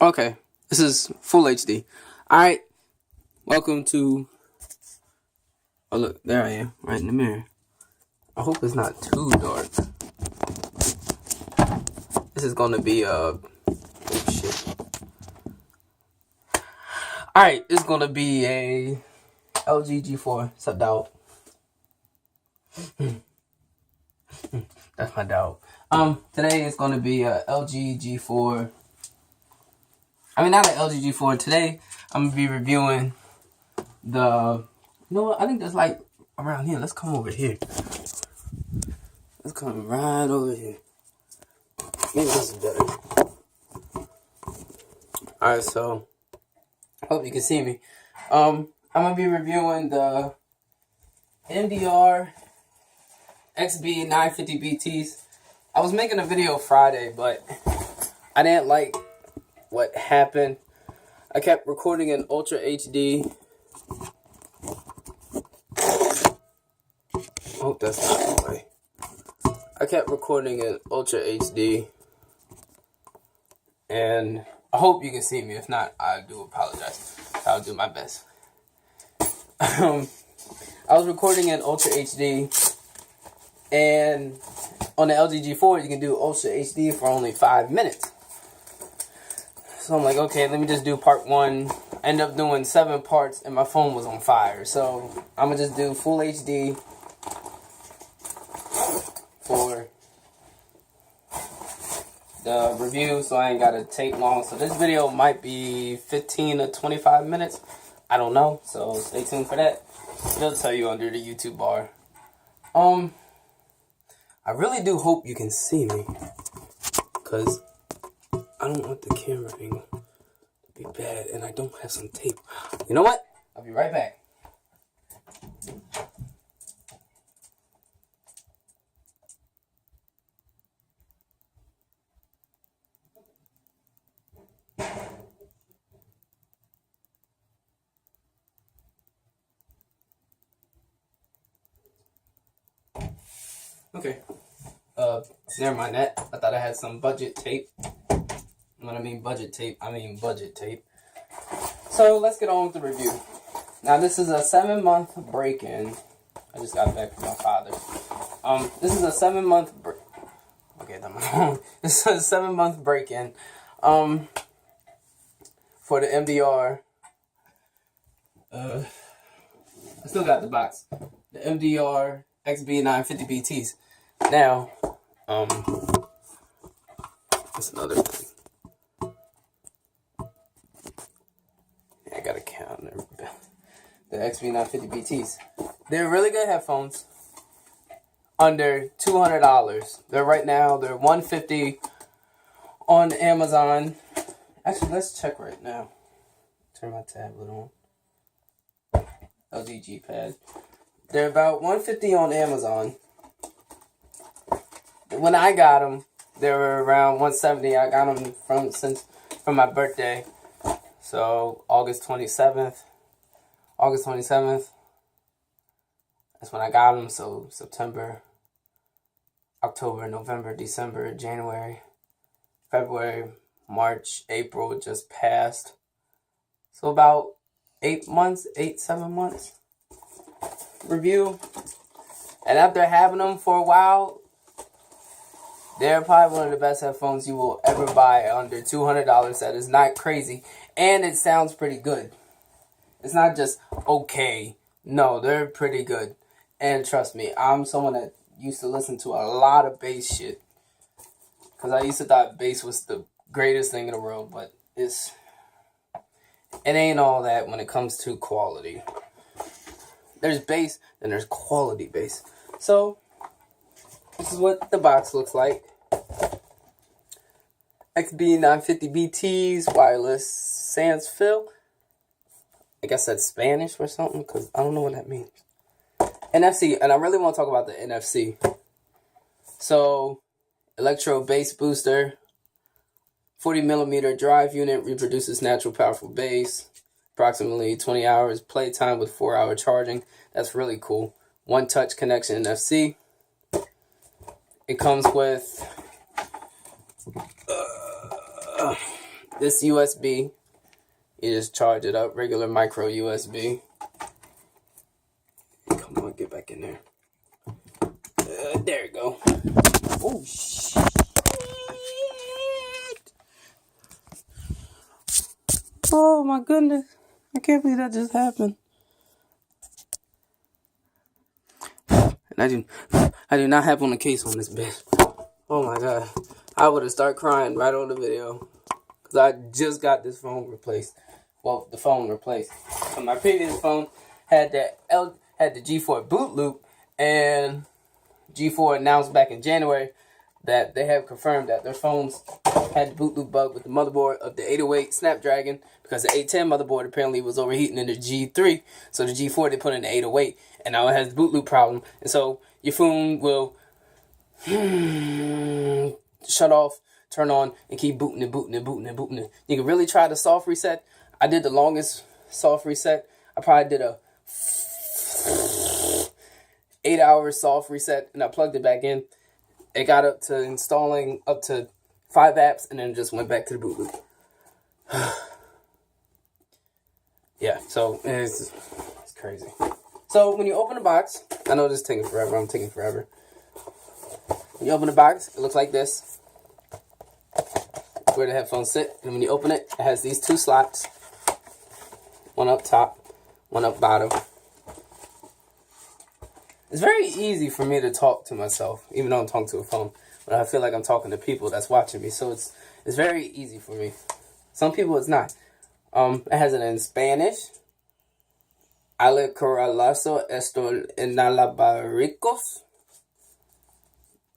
Okay, this is full HD. Alright, welcome to... Oh look, there I am, right in the mirror. I hope it's not too dark. This is gonna be oh shit. Alright, it's gonna be a LG G4, sup dog? That's my dog. Today it's gonna be a LG G4. I mean, not an LG G4. Today I'm gonna be reviewing the... You know what? I think there's like around here. Let's come over here. Let's come right over here. Maybe this is better. Alright, so hope you can see me. I'm gonna be reviewing the MDR-XB950BTs. I was making a video Friday, but I didn't like what happened. I kept recording in Ultra HD. Hope that's not the way. I kept recording in Ultra HD, and I hope you can see me. If not, I do apologize. I'll do my best. I was recording in Ultra HD, and on the LG G4 you can do Ultra HD for only 5 minutes. So I'm like, okay, let me just do part 1. I ended up doing 7 parts, and my phone was on fire. So I'm gonna just do full HD for the review, so I ain't gotta take long. So this video might be 15 to 25 minutes. I don't know, so stay tuned for that. It'll tell you under the YouTube bar. I really do hope you can see me, because I don't want the camera angle to be bad, and I don't have some tape. You know what? I'll be right back. Okay. Never mind that. I thought I had some budget tape. When I mean budget tape, I mean budget tape. So let's get on with the review. Now this is a 7-month break-in. I just got back from my father. This is a 7-month break. Okay, that's my phone. This is a 7-month break-in. For the MDR. I still got the box. The MDR-XB950BTs. Now, that's another thing. Yeah, I got a counter. The XB950BTs. They're really good headphones. Under $200. They're right now, they're $150 on Amazon. Actually, let's check right now. Turn my tablet on. LG G Pad. They're about $150 on Amazon. When I got them, they were around $170. I got them from my birthday. So August 27th. That's when I got them. So September, October, November, December, January, February, March, April just passed. So about 7 months review. And after having them for a while, they're probably one of the best headphones you will ever buy under $200. That is not crazy. And it sounds pretty good. It's not just okay. No, they're pretty good. And trust me, I'm someone that used to listen to a lot of bass shit. Because I used to thought bass was the greatest thing in the world. But it ain't all that when it comes to quality. There's bass, then there's quality bass. So this is what the box looks like. XB950BTs, wireless sans fill. I guess that's Spanish or something, because I don't know what that means. NFC, and I really want to talk about the NFC. So, electro bass booster. 40mm drive unit reproduces natural powerful bass. Approximately 20 hours playtime with 4-hour charging. That's really cool. One touch connection NFC. It comes with this USB, you just charge it up, regular micro USB. Come on, get back in there. There you go. Oh, shit. Oh, my goodness. I can't believe that just happened. And I do not have on the case on this bitch. Oh, my God. I would have started crying right on the video. Because I just got this phone replaced. Well, the phone replaced. So my previous phone had the G4 boot loop, and G4 announced back in January that they have confirmed that their phones had the boot loop bug with the motherboard of the 808 Snapdragon, because the 810 motherboard apparently was overheating in the G3. So the G4 they put in the 808, and now it has the boot loop problem. And so your phone will shut off, turn on, and keep booting and booting and booting and booting it. You can really try the soft reset. I did the longest soft reset. I probably did a 8-hour soft reset, and I plugged it back in. It got up to installing up to 5 apps, and then just went back to the boot loop. Yeah, so it's crazy. So when you open the box, I know this is taking forever. I'm taking forever. When you open the box, it looks like this. Where the headphones sit. And when you open it, it has these 2 slots. One up top, one up bottom. It's very easy for me to talk to myself, even though I'm talking to a phone. But I feel like I'm talking to people that's watching me. So it's very easy for me. Some people it's not. It has it in Spanish. Ale corralazo esto inalabaricos.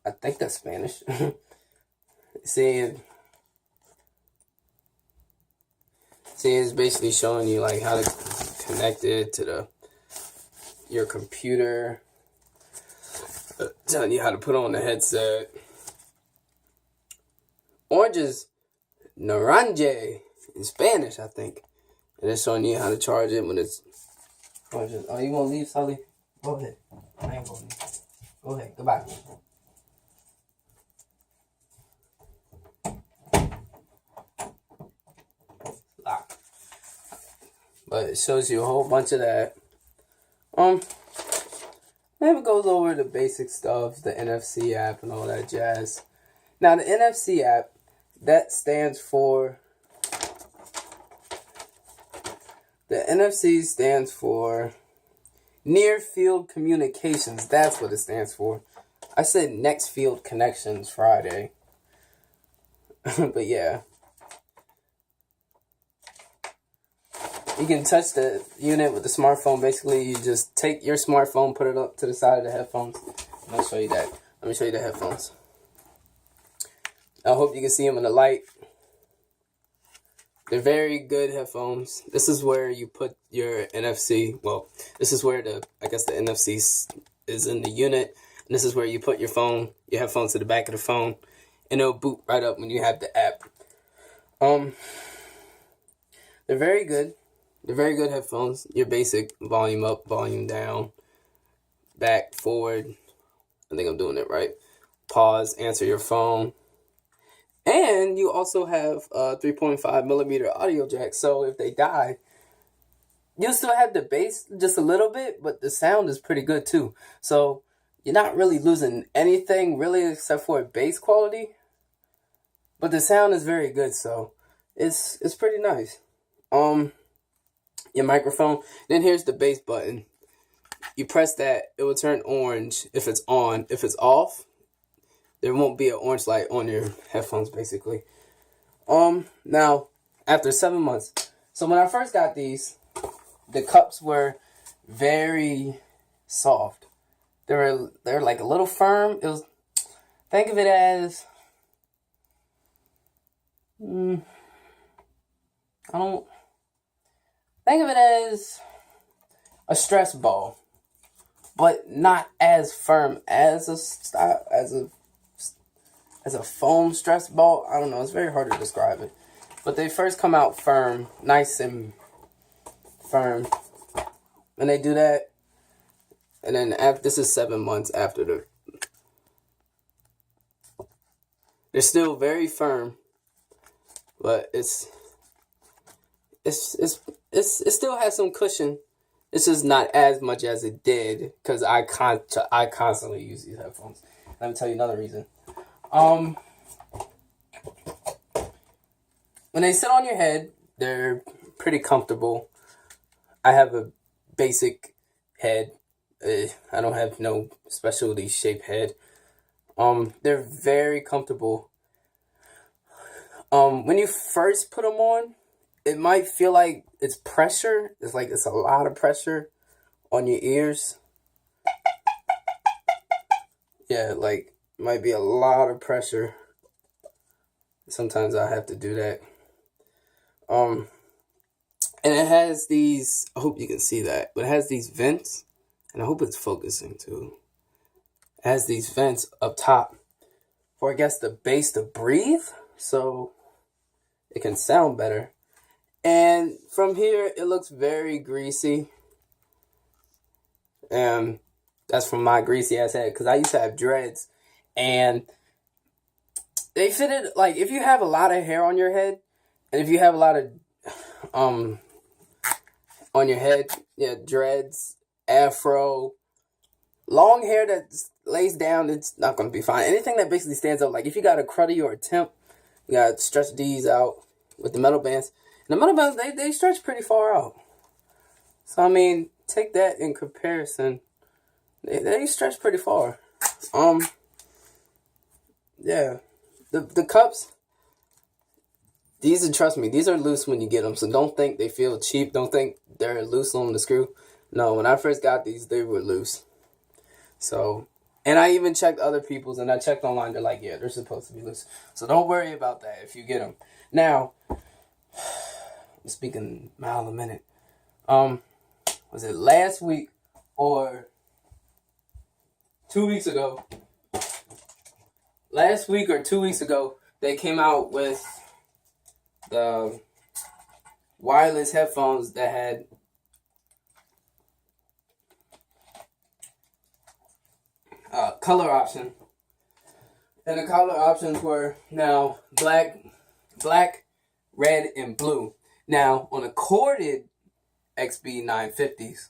I think that's Spanish. See, it's basically showing you like how to connect it to your computer. Telling you how to put on the headset. Orange is naranja in Spanish, I think. And it's showing you how to charge it when it's orange. Oh, you want to leave, Sully? Go ahead. I ain't going to leave. Go ahead. Goodbye. Lock. But it shows you a whole bunch of that. Then it goes over the basic stuff, the NFC app and all that jazz. Now the NFC app, that stands for, the NFC stands for Near Field Communications. That's what it stands for. I said Next Field Connections Friday. But yeah. You can touch the unit with the smartphone. Basically, you just take your smartphone, put it up to the side of the headphones. And I'll show you that. Let me show you the headphones. I hope you can see them in the light. They're very good headphones. This is where you put your NFC. Well, this is where the NFC is in the unit. And this is where you put your headphones to the back of the phone. And it'll boot right up when you have the app. They're very good. They're very good headphones. Your basic volume up, volume down, back, forward. I think I'm doing it right. Pause, answer your phone. And you also have a 3.5 millimeter audio jack. So if they die, you'll still have the bass just a little bit, but the sound is pretty good too. So you're not really losing anything really except for bass quality. But the sound is very good, so it's pretty nice. Your microphone. Then here's the bass button. You press that, it will turn orange if it's on. If it's off, there won't be an orange light on your headphones, basically. Now, after 7 months. So when I first got these, the cups were very soft. They're like a little firm. It was, think of it as, think of it as a stress ball, but not as firm as a foam stress ball. I don't know. It's very hard to describe it. But they first come out firm, nice and firm. And they do that. And then this is 7 months after they're still very firm. but it still has some cushion. It's just not as much as it did because I constantly use these headphones. Let me tell you another reason. When they sit on your head, they're pretty comfortable. I have a basic head. I don't have no specialty shaped head. They're very comfortable. When you first put them on, it might feel like it's pressure. It's like it's a lot of pressure on your ears. Yeah, like might be a lot of pressure. Sometimes I have to do that. And it has these, I hope you can see that, but it has these vents, and I hope it's focusing too. It has these vents up top for, I guess, the bass to breathe, so it can sound better. And from here, it looks very greasy. And that's from my greasy ass head, because I used to have dreads, and they fitted, like, if you have a lot of hair on your head, and if you have a lot of, on your head, yeah, dreads, afro, long hair that lays down, it's not going to be fine. Anything that basically stands up, like if you got a cruddy or a temp, you got to stretch these out with the metal bands. And the metal bands, they stretch pretty far out. So, I mean, take that in comparison. They stretch pretty far. Yeah. The cups, trust me, these are loose when you get them. So don't think they feel cheap. Don't think they're loose on the screw. No, when I first got these, they were loose. So, and I even checked other people's, and I checked online. They're like, yeah, they're supposed to be loose. So don't worry about that if you get them. Now, I'm speaking mile a minute. Was it last week or 2 weeks ago? Last week or 2 weeks ago, they came out with the wireless headphones that had color option. And the color options were now black, red, and blue. Now, on the corded XB950s,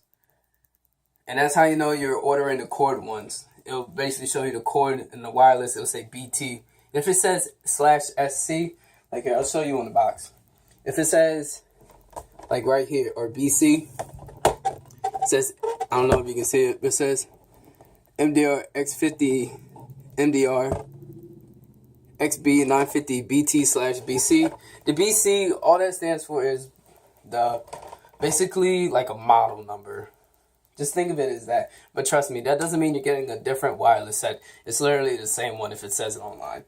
and that's how you know you're ordering the cord ones. It'll basically show you the cord, and the wireless, it'll say BT. If it says /SC, like here, I'll show you on the box. If it says, like right here, or BC, it says, I don't know if you can see it, but it says MDR-XB950BT /BC. The BC, all that stands for is basically like a model number. Just think of it as that. But trust me, that doesn't mean you're getting a different wireless set. It's literally the same one if it says it online.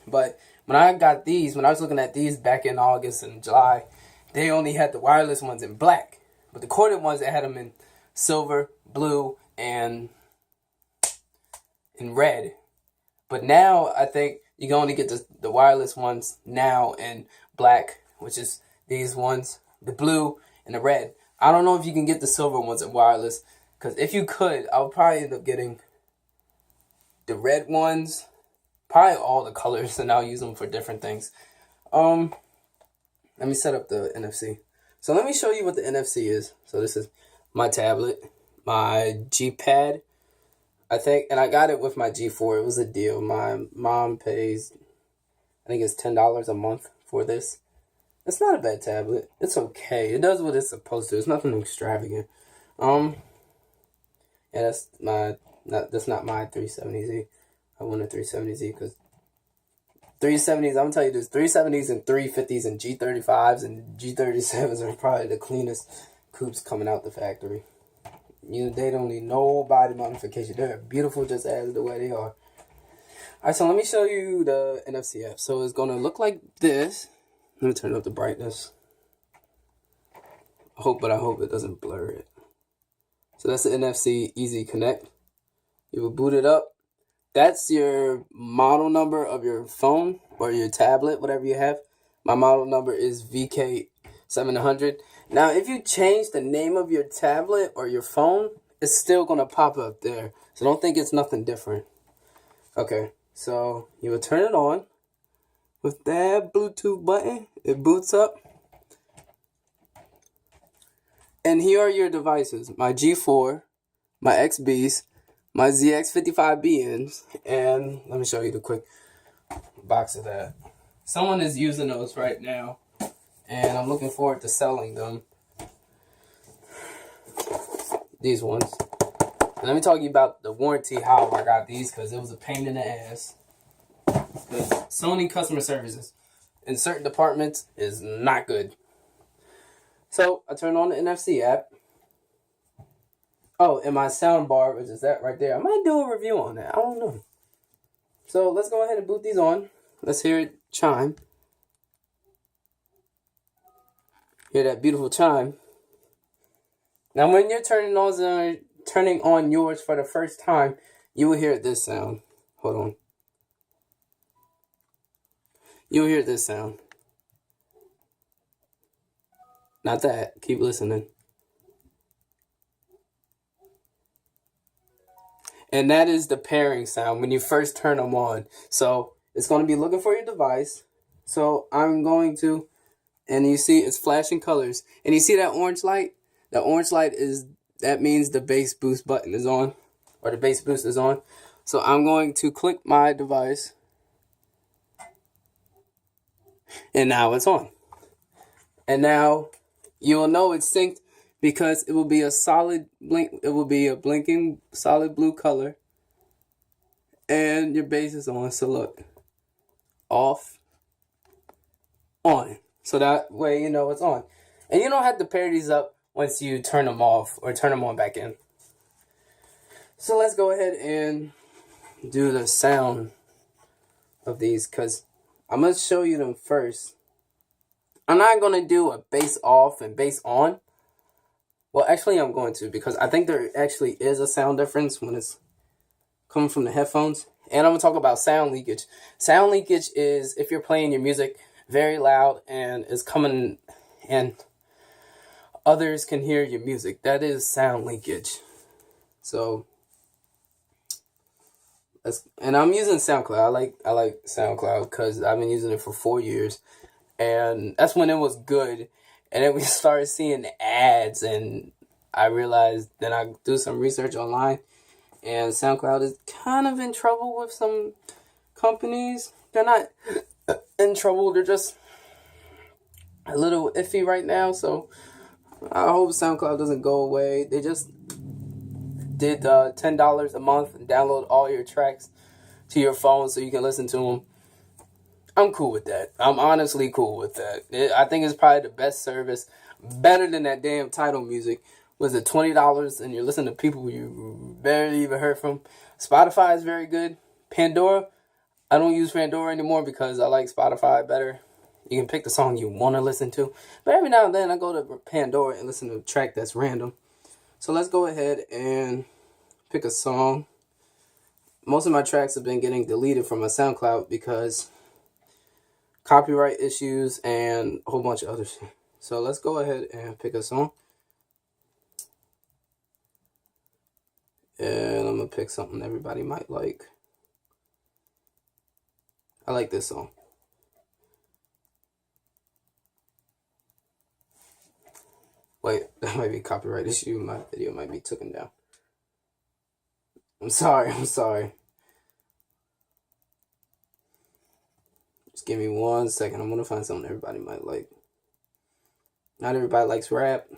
But when I got these, when I was looking at these back in August and July, they only had the wireless ones in black. But the corded ones, they had them in silver, blue, and in red. But now, I think you can only get the wireless ones now in black, which is these ones, the blue and the red. I don't know if you can get the silver ones in wireless, because if you could, I would probably end up getting the red ones, probably all the colors, and I'll use them for different things. Let me set up the NFC. So let me show you what the NFC is. So this is my tablet, my G-Pad, I think, and I got it with my G4. It was a deal. My mom pays, I think it's $10 a month for this. It's not a bad tablet. It's okay. It does what it's supposed to. It's nothing extravagant. Yeah, that's not my 370Z. I want a 370Z because 370s, I'm gonna tell you this, 370s and 350s and G35s and G37s are probably the cleanest coupes coming out the factory. They don't need no body modification. They're beautiful just as the way they are. Alright, so let me show you the NFC app. So it's gonna look like this. Let me turn up the brightness. I hope it doesn't blur it. So that's the NFC Easy Connect. You will boot it up. That's your model number of your phone or your tablet, whatever you have. My model number is VK700. Now, if you change the name of your tablet or your phone, it's still going to pop up there. So don't think it's nothing different. Okay, so you will turn it on. with that Bluetooth button. It boots up. And here are your devices. My G4, my XBs, my ZX55BNs, and let me show you the quick box of that. Someone is using those right now, and I'm looking forward to selling them. These ones. And let me talk to you about the warranty, how I got these, because it was a pain in the ass. Because Sony customer services in certain departments is not good. So I turned on the NFC app. Oh, and my sound bar, which is that right there. I might do a review on that. I don't know. So let's go ahead and boot these on. Let's hear it chime. Hear that beautiful chime. Now when you're turning on yours for the first time, you will hear this sound. Hold on. You'll hear this sound. Not that. Keep listening. And that is the pairing sound when you first turn them on. So it's going to be looking for your device. So I'm going to, and you see it's flashing colors. And you see that orange light? The orange light that means the bass boost button is on, or the bass boost is on. So I'm going to click my device. And now it's on. And now you'll know it's synced because it will be a solid blink. It will be a blinking solid blue color. And your bass is on. So look. Off. On. So that way you know it's on. And you don't have to pair these up once you turn them off or turn them on back in. So let's go ahead and do the sound of these, because I'm going to show you them first. I'm not going to do a bass off and bass on. Well, actually I'm going to, because I think there actually is a sound difference when it's coming from the headphones. And I'm going to talk about sound leakage. Sound leakage is if you're playing your music very loud and it's coming and others can hear your music. That is sound leakage. So, and I'm using SoundCloud. I like SoundCloud because I've been using it for 4 years. And that's when it was good. And then we started seeing ads, and I realized, then I do some research online, and SoundCloud is kind of in trouble with some companies. They're not in trouble, they're just a little iffy right now, so I hope SoundCloud doesn't go away. They just did $10 a month and download all your tracks to your phone so you can listen to them. I'm cool with that. I'm honestly cool with that. I think it's probably the best service, better than that damn Tidal music. Was it $20 and you're listening to people you barely even heard from? Spotify is very good. Pandora, I don't use Pandora anymore because I like Spotify better. You can pick the song you want to listen to. But every now and then I go to Pandora and listen to a track that's random. So let's go ahead and pick a song. Most of my tracks have been getting deleted from my SoundCloud because copyright issues and a whole bunch of other shit. So let's go ahead and pick a song. And I'm going to pick something everybody might like. I like this song. Wait, that might be a copyright issue. My video might be taken down. I'm sorry. Just give me 1 second. I'm going to find something everybody might like. Not everybody likes rap.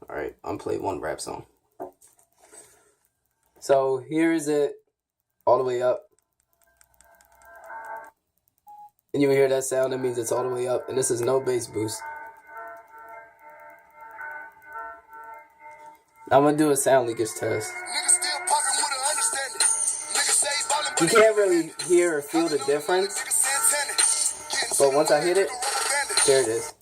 Alright, I'm playing one rap song. So here is it all the way up. And you hear that sound, that means it's all the way up. And this is no bass boost. I'm going to do a sound leakage test. You can't really hear or feel the difference. But once I hit it, there it is.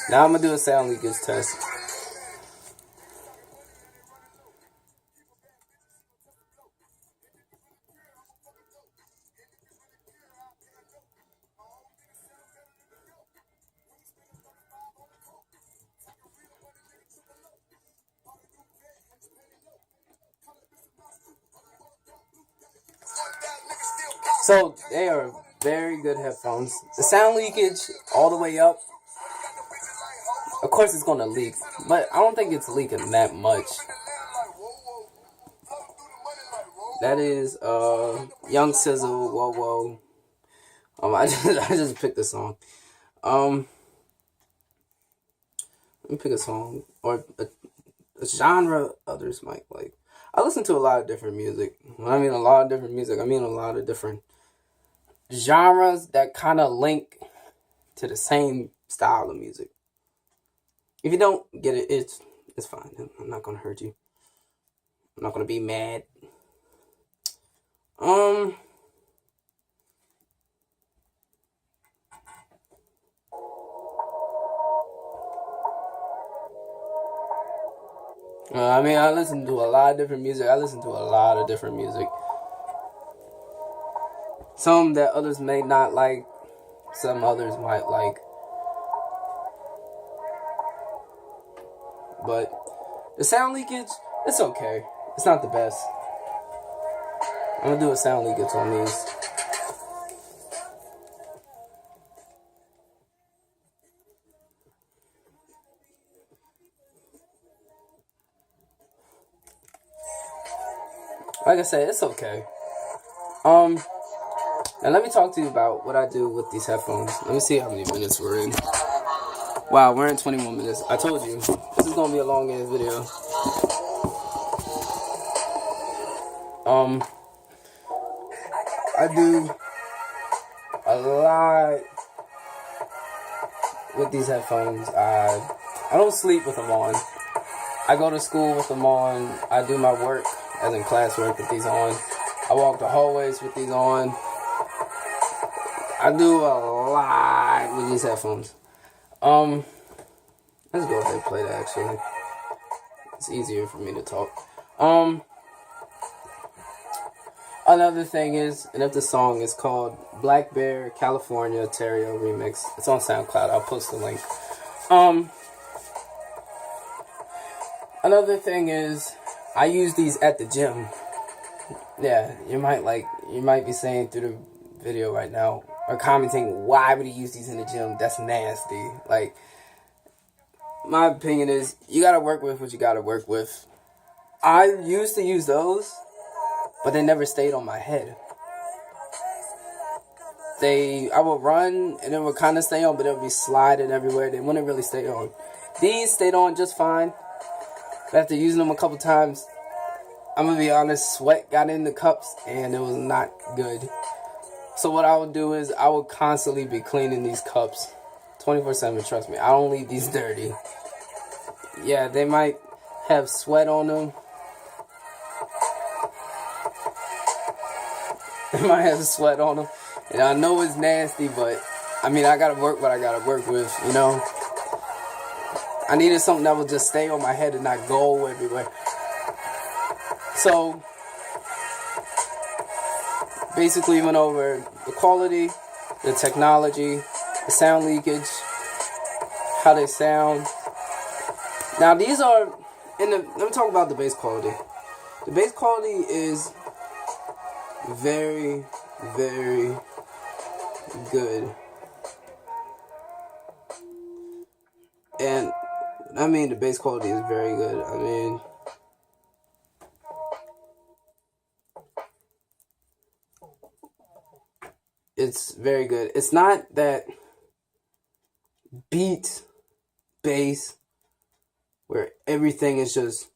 Now I'm going to do a sound leakage test. So they are very good headphones. The sound leakage all the way up. Of course it's gonna leak, but I don't think it's leaking that much. That is Young Sizzle, Woah. I just picked a song. Let me pick a song or a genre others might like. I listen to a lot of different music. When I mean a lot of different music, I mean a lot of different genres that kind of link to the same style of music. If you don't get it, it's fine. I'm not gonna hurt you. I'm not gonna be mad. I mean, I listen to a lot of different music. Some that others may not like, some others might like. But the sound leakage, it's okay. It's not the best. I'm gonna do a sound leakage on these. Like I said, it's okay. Now let me talk to you about what I do with these headphones. Let me see how many minutes we're in. Wow, we're in 21 minutes. I told you, this is gonna be a long ass video. I do a lot with these headphones. I don't sleep with them on. I go to school with them on. I do my work, as in classwork, with these on. I walk the hallways with these on. I do a lot with these headphones. Let's go ahead and play that actually. It's easier for me to talk. Another thing is, and if the song is called Blackbear, Califormula, Tarro remix. It's on SoundCloud. I'll post the link. Another thing is, I use these at the gym. Yeah, you might be saying through the video right now, or commenting, why would he use these in the gym? That's nasty. Like, my opinion is, you gotta work with what you gotta work with. I used to use those, but they never stayed on my head. I would run, and it would kind of stay on, but it would be sliding everywhere. They wouldn't really stay on. These stayed on just fine. But after using them a couple times, I'm gonna be honest, sweat got in the cups, and it was not good. So what I would do is, I would constantly be cleaning these cups 24/7, trust me. I don't leave these dirty. Yeah, they might have sweat on them. They might have sweat on them. And I know it's nasty, but, I mean, I gotta work what I gotta work with, you know? I needed something that would just stay on my head and not go everywhere. So, basically went over the quality, the technology, the sound leakage, how they sound. Now these are, let me talk about the bass quality. The bass quality is very, very good. And I mean the bass quality is very good. I mean, it's very good. It's not that beat bass where everything is just,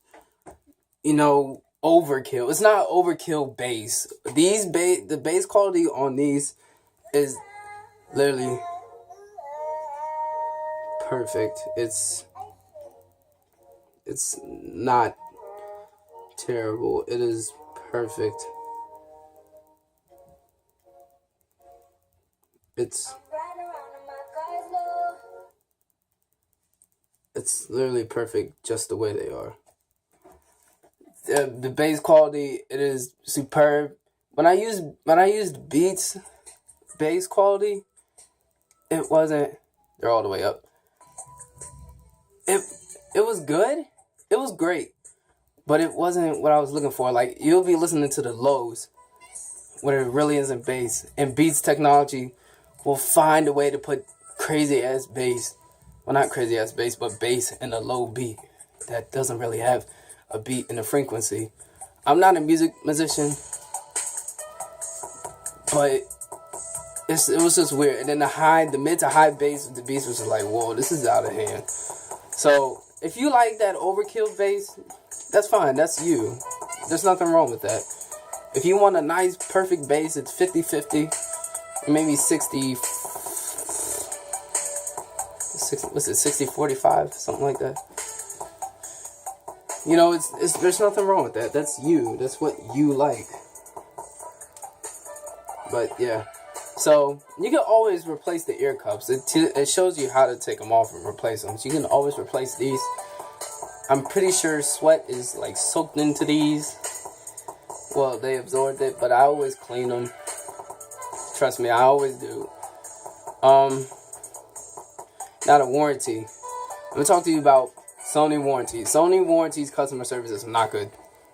you know, overkill. It's not overkill bass. The bass quality on these is literally perfect. It's not terrible. It is perfect. It's literally perfect just the way they are. The bass quality, it is superb. When I used Beats bass quality, it wasn't. They're all the way up. It was good. It was great, but it wasn't what I was looking for. Like, you'll be listening to the lows, where it really isn't bass. And Beats technology will find a way to put crazy ass bass. Well, not crazy ass bass, but bass in a low beat that doesn't really have a beat in a frequency. I'm not a music musician, but it was just weird. And then the mid to high bass of the beats was just like, whoa, this is out of hand. So if you like that overkill bass, that's fine. That's you. There's nothing wrong with that. If you want a nice, perfect bass, it's 50-50, maybe 60-45, something like that. You know, there's nothing wrong with that. That's you. That's what you like. But yeah, so you can always replace the ear cups. It shows you how to take them off and replace them. So you can always replace these. I'm pretty sure sweat is like soaked into these. Well, they absorbed it, but I always clean them. Trust me, I always do. Now the warranty. Let me talk to you about Sony warranty. Sony warranty's customer service is not good.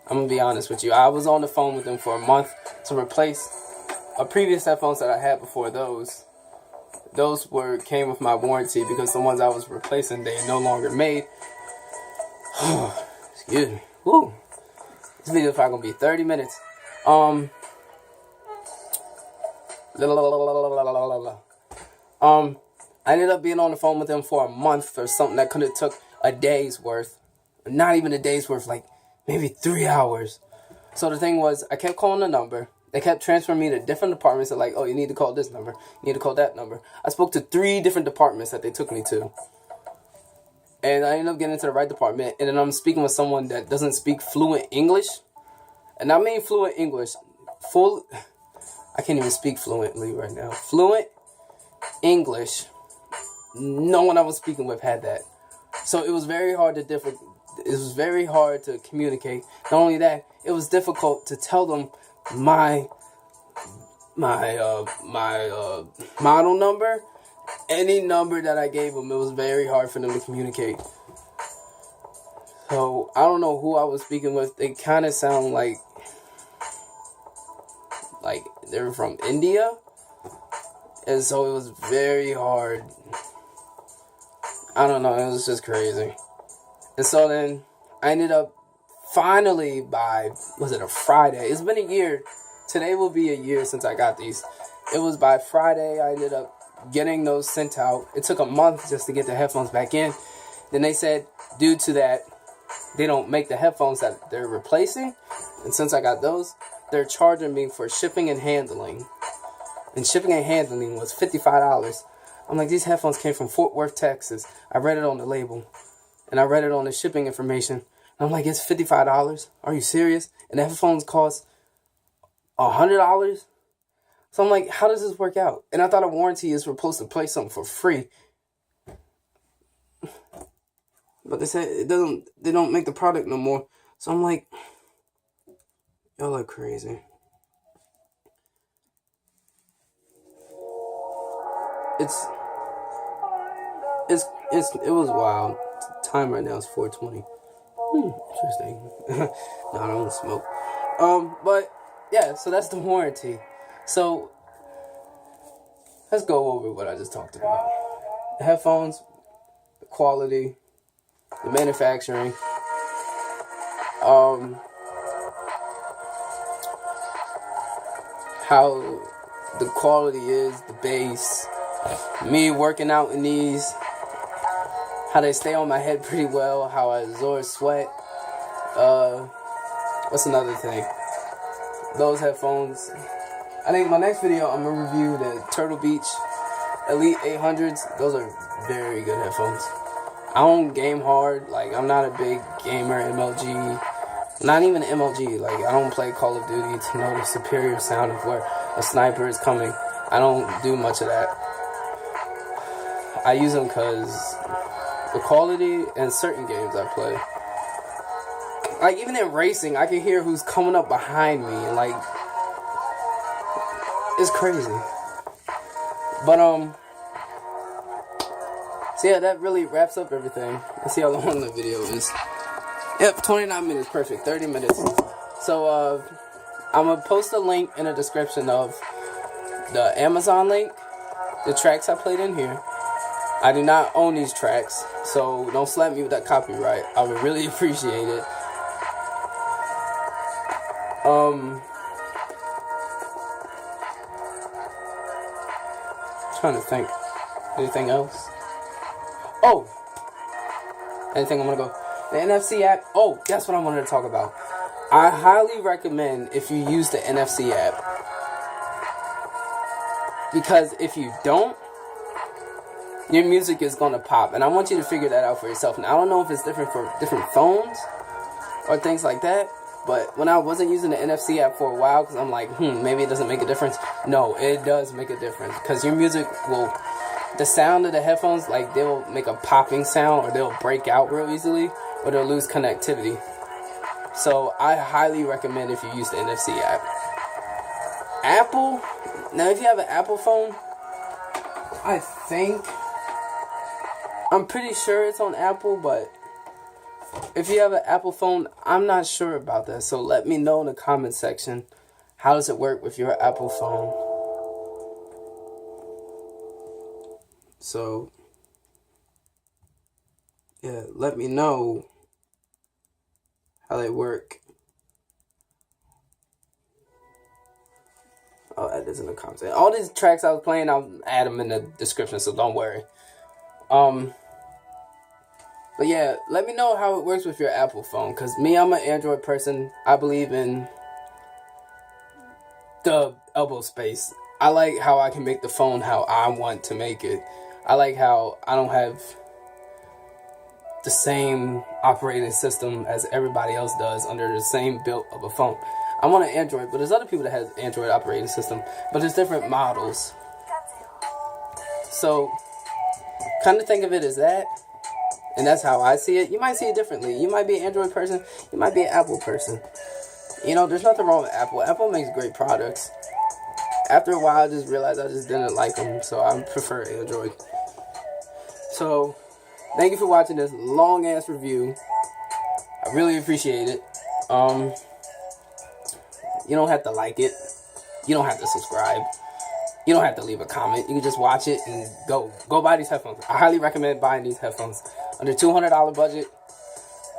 I'm gonna be honest with you. I was on the phone with them for a month to replace a previous headphones that I had before those. Those came with my warranty because the ones I was replacing they no longer made. Excuse me. Woo. This video is probably gonna be 30 minutes. I ended up being on the phone with them for a month for something that could have took a day's worth. Not even a day's worth, like maybe 3 hours. So the thing was, I kept calling the number. They kept transferring me to different departments. They're like, oh, you need to call this number. You need to call that number. I spoke to 3 different departments that they took me to. And I ended up getting into the right department. And then I'm speaking with someone that doesn't speak fluent English. And I mean fluent English. I can't even speak fluently right now. Fluent English. No one I was speaking with had that. So it was very hard to communicate. Not only that, it was difficult to tell them my model number. Any number that I gave them, it was very hard for them to communicate. So I don't know who I was speaking with. They kind of sound like they're from India, and so it was very hard. I don't know, it was just crazy. And so then I ended up finally was it a Friday? It's been a year. Today will be a year since I got these. It was by Friday I ended up getting those sent out. It took a month just to get the headphones back in. Then they said due to that they don't make the headphones that they're replacing, and since I got those, they're charging me for shipping and handling. And shipping and handling was $55. I'm like, these headphones came from Fort Worth, Texas. I read it on the label. And I read it on the shipping information. And I'm like, it's $55? Are you serious? And the headphones cost $100? So I'm like, how does this work out? And I thought a warranty is supposed to play something for free. But they said they don't make the product no more. So I'm like, y'all are crazy. It was wild. Time right now is 4:20. Interesting. No, I don't want to smoke. But yeah, so that's the warranty. So let's go over what I just talked about. The headphones, the quality, the manufacturing, how the quality is, the bass, me working out in these, how they stay on my head pretty well, how I absorb sweat. What's another thing? Those headphones. I think my next video I'm gonna review the Turtle Beach Elite 800s. Those are very good headphones. I don't game hard. Like, I'm not a big gamer, MLG. Not even MLG. Like, I don't play Call of Duty to know the superior sound of where a sniper is coming. I don't do much of that. I use them because the quality in certain games I play. Like, even in racing, I can hear who's coming up behind me. And, like, it's crazy. But, so yeah, that really wraps up everything. Let's see how long the video is. Yep, 29 minutes, perfect. 30 minutes. So, I'm going to post a link in the description of the Amazon link, the tracks I played in here. I do not own these tracks, so don't slap me with that copyright. I would really appreciate it. Trying to think. Anything else? Oh! Anything I'm gonna go? The NFC app. Oh, that's what I wanted to talk about. I highly recommend if you use the NFC app. Because if you don't, your music is gonna pop. And I want you to figure that out for yourself. And I don't know if it's different for different phones or things like that. But when I wasn't using the NFC app for a while, because I'm like, maybe it doesn't make a difference. No, it does make a difference. Because your music will, the sound of the headphones, like they'll make a popping sound, or they'll break out real easily, or they'll lose connectivity. So I highly recommend if you use the NFC app. Apple, now if you have an Apple phone, I'm pretty sure it's on Apple, but if you have an Apple phone, I'm not sure about that. So let me know in the comment section. How does it work with your Apple phone? So, yeah, let me know how they work. I'll add this in the comments. All these tracks I was playing, I'll add them in the description, so don't worry. But yeah, let me know how it works with your Apple phone. Because me, I'm an Android person. I believe in the elbow space. I like how I can make the phone how I want to make it. I like how I don't have the same operating system as everybody else does under the same build of a phone. I'm on an Android, but there's other people that have Android operating system. But there's different models. So, kind of think of it as that. And that's how I see it. You might see it differently. You might be an Android person. You might be an Apple person. You know, there's nothing wrong with Apple. Apple makes great products. After a while, I just realized I just didn't like them. So I prefer Android. So, thank you for watching this long-ass review. I really appreciate it. You don't have to like it. You don't have to subscribe. You don't have to leave a comment. You can just watch it and go buy these headphones. I highly recommend buying these headphones. Under $200 budget,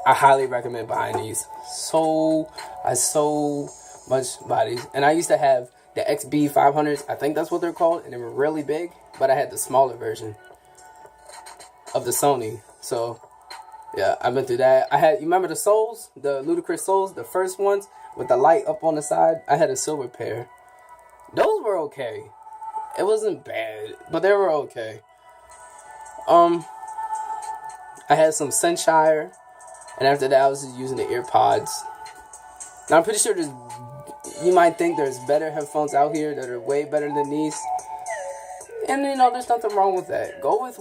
I highly recommend buying these. I so much buy these. And I used to have the XB950s. I think that's what they're called. And they were really big. But I had the smaller version of the Sony. So, yeah, I've been through that. you remember the Souls? The Ludicrous Souls? The first ones with the light up on the side? I had a silver pair. Those were okay. It wasn't bad, but they were okay. I had some Sunshire, and after that I was just using the AirPods. Now I'm pretty sure you might think there's better headphones out here that are way better than these. And you know, there's nothing wrong with that. Go with